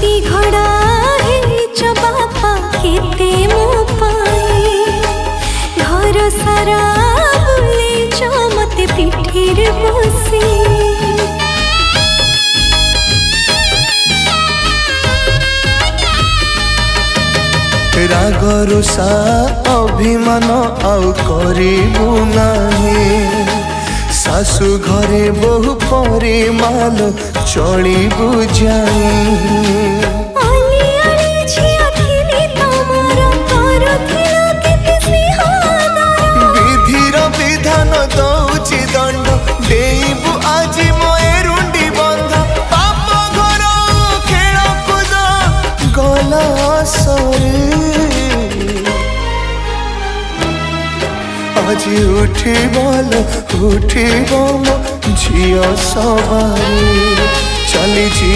छाती घड़ा है बापा केते मो पाई घर सारा बुले मते पिठीर बसी राग रुषा अभिमान आउ करिबु नाही सासु घरे बहु परे माल चलिबु जाई विधिर विधान दौची दंड देबु आज मोरुंडी बंध पाप घर खेल कूद गला सरे आज उठिबल उठिब मो झियो सवारी चली जी।